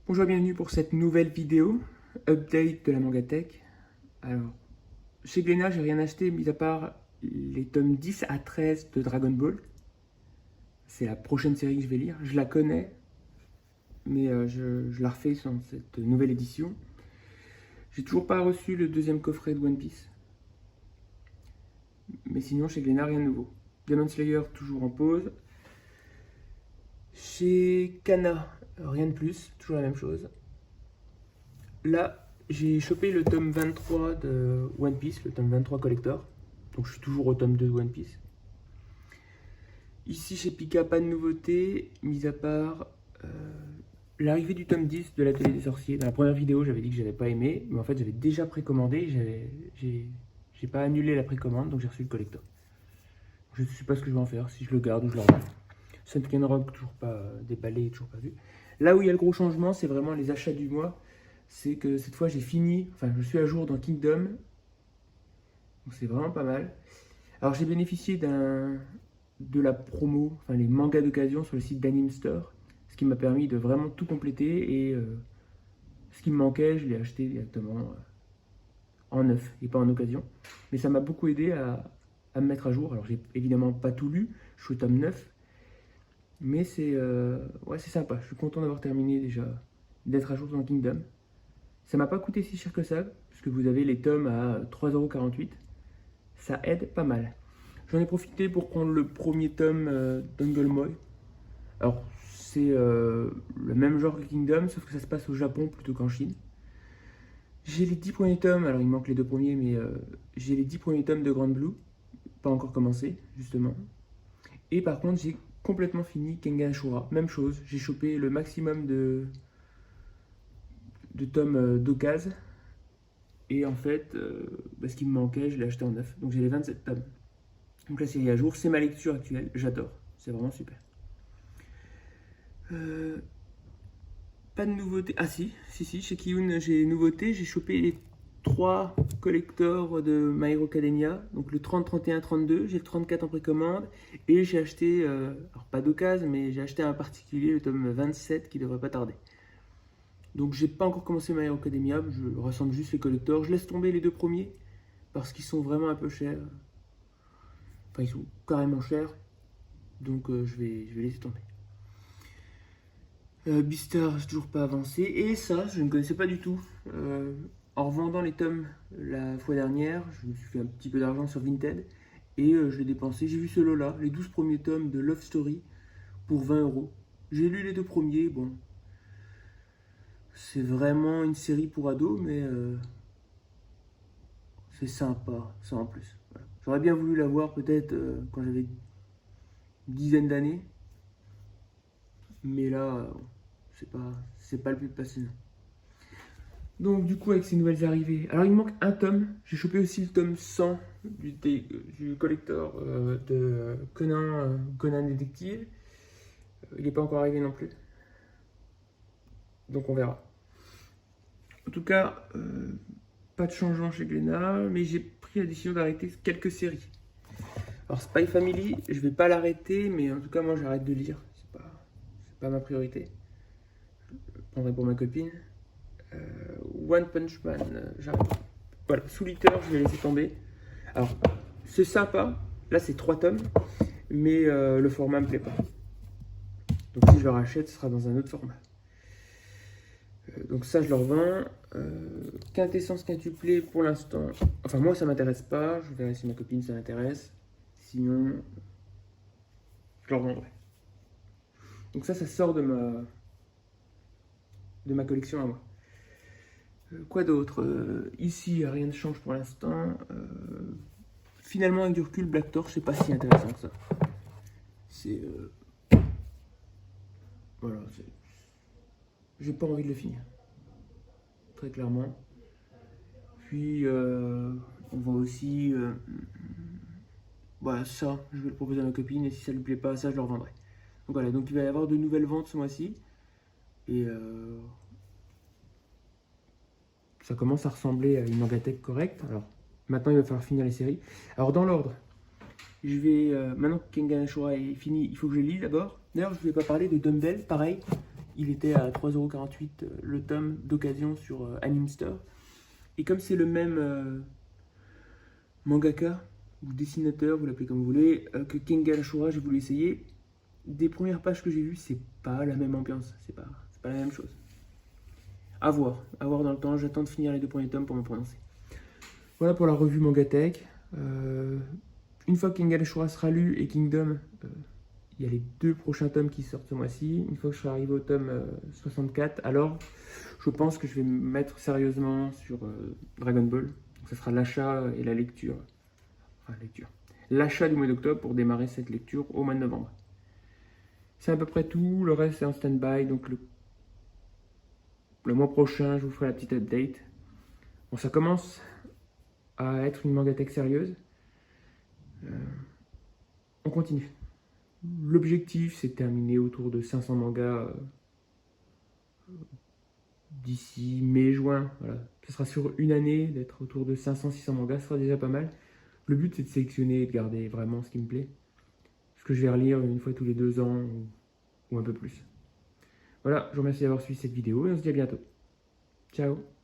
Bonjour et bienvenue pour cette nouvelle vidéo, update de la Mangatech. Alors, chez Glénat, j'ai rien acheté, mis à part les tomes 10 à 13 de Dragon Ball. C'est la prochaine série que je vais lire. Je la connais, mais je la refais dans cette nouvelle édition. J'ai toujours pas reçu le deuxième coffret de One Piece. Mais sinon, chez Glénat, rien de nouveau. Demon Slayer, toujours en pause. Chez Kana, rien de plus, toujours la même chose. Là, j'ai chopé le tome 23 de One Piece, le tome 23 collector. Donc je suis toujours au tome 2 de One Piece. Ici chez Pika, pas de nouveauté, mis à part l'arrivée du tome 10 de l'Atelier des Sorciers. Dans la première vidéo, j'avais dit que j'avais pas aimé, mais en fait j'avais déjà précommandé, j'ai pas annulé la précommande, donc j'ai reçu le collector. Je ne sais pas ce que je vais en faire, si je le garde ou je le revends. Sunken Rock, toujours pas déballé, toujours pas vu. Là où il y a le gros changement, c'est vraiment les achats du mois. C'est que cette fois j'ai fini, enfin je suis à jour dans Kingdom, donc c'est vraiment pas mal. Alors j'ai bénéficié de la promo, enfin les mangas d'occasion sur le site d'Anime Store, ce qui m'a permis de vraiment tout compléter et ce qui me manquait, je l'ai acheté directement en neuf et pas en occasion. Mais ça m'a beaucoup aidé à me mettre à jour. Alors j'ai évidemment pas tout lu, je suis au tome 9, mais ouais, c'est sympa, je suis content d'avoir terminé déjà, d'être à jour dans Kingdom. Ça m'a pas coûté si cher que ça, puisque vous avez les tomes à 3,48 €. Ça aide pas mal. J'en ai profité pour prendre le premier tome d'Anglemoy. Alors, c'est le même genre que Kingdom, sauf que ça se passe au Japon plutôt qu'en Chine. J'ai les 10 premiers tomes, alors il manque les deux premiers, mais j'ai les 10 premiers tomes de Grand Blue. Pas encore commencé, justement. Et par contre, j'ai complètement fini Kengan Ashura. Même chose, j'ai chopé le maximum de tomes d'occasion. Et en fait, ce qui me manquait, je l'ai acheté en neuf. Donc j'ai les 27 tomes. Donc la série à jour, c'est ma lecture actuelle. J'adore. C'est vraiment super. Pas de nouveauté. Ah si. Chez Kiyun, j'ai nouveauté. J'ai chopé les 3 collectors de My Hero Academia. Donc le 30, 31, 32. J'ai le 34 en précommande. Et j'ai acheté, alors pas d'occasion, mais j'ai acheté un particulier, le tome 27, qui devrait pas tarder. Donc j'ai pas encore commencé My Hero Academia, je rassemble juste les collectors. Je laisse tomber les deux premiers parce qu'ils sont vraiment un peu chers. Enfin, ils sont carrément chers. Donc je vais laisser tomber. Beastar, j'ai toujours pas avancé. Et ça, je ne connaissais pas du tout. En revendant les tomes la fois dernière, je me suis fait un petit peu d'argent sur Vinted. Et je l'ai dépensé. J'ai vu ce lot-là, les 12 premiers tomes de Love Story pour 20 €. J'ai lu les deux premiers, bon. C'est vraiment une série pour ados, mais c'est sympa, ça en plus. Voilà. J'aurais bien voulu la voir peut-être quand j'avais une dizaine d'années, mais là, c'est pas le plus passionnant. Donc du coup, avec ces nouvelles arrivées, alors il me manque un tome. J'ai chopé aussi le tome 100 du collector de Conan Détective. Il n'est pas encore arrivé non plus. Donc on verra. En tout cas, pas de changement chez Glénat, mais j'ai pris la décision d'arrêter quelques séries. Alors Spy Family, je vais pas l'arrêter, mais en tout cas moi j'arrête de lire. C'est pas ma priorité. Je le prendrai pour ma copine. One Punch Man, j'arrête. Voilà, Soul Eater, je vais laisser tomber. Alors, c'est sympa. Là c'est 3 tomes, mais le format me plaît pas. Donc si je le rachète, ce sera dans un autre format. Donc ça je le revends. Quintessence quintuplé pour l'instant. Enfin moi ça m'intéresse pas. Je verrai si ma copine ça l'intéresse. Sinon je le revendrai. Donc ça sort de ma collection à moi. Quoi d'autre? Ici rien ne change pour l'instant. Finalement avec du recul, Black Torch c'est pas si intéressant que ça. C'est voilà, j'ai pas envie de le finir. Très clairement. Puis on voit aussi voilà, ça, je vais le proposer à ma copine et si ça lui plaît pas, ça je le revendrai. Donc voilà, donc il va y avoir de nouvelles ventes ce mois-ci et ça commence à ressembler à une Mangatech correcte. Alors maintenant il va falloir finir les séries. Alors dans l'ordre, je vais maintenant que Kengan Ashura est fini, il faut que je lise d'abord. D'ailleurs je ne vais pas parler de Dumbbell, pareil. Il était à 3,48 € le tome d'occasion sur Anime Store. Et comme c'est le même mangaka ou dessinateur, vous l'appelez comme vous voulez, que Kengan Ashura, j'ai voulu essayer. Des premières pages que j'ai vues, c'est pas la même ambiance, c'est pas la même chose. À voir dans le temps. J'attends de finir les 2 premiers tomes pour me prononcer. Voilà pour la revue Mangatech. Une fois que Kengan Ashura sera lu et Kingdom, il y a les 2 prochains tomes qui sortent ce mois-ci. Une fois que je serai arrivé au tome 64, alors je pense que je vais me mettre sérieusement sur Dragon Ball. Donc, ça sera l'achat et la lecture. Enfin, l'achat du mois d'octobre pour démarrer cette lecture au mois de novembre. C'est à peu près tout. Le reste est en stand-by. Donc le mois prochain, je vous ferai la petite update. Bon, ça commence à être une mangatech sérieuse. On continue. L'objectif, c'est de terminer autour de 500 mangas d'ici mai-juin. Voilà. Ce sera sur une année, d'être autour de 500-600 mangas, ce sera déjà pas mal. Le but, c'est de sélectionner et de garder vraiment ce qui me plaît. Ce que je vais relire une fois tous les 2 ans ou un peu plus. Voilà, je vous remercie d'avoir suivi cette vidéo et on se dit à bientôt. Ciao!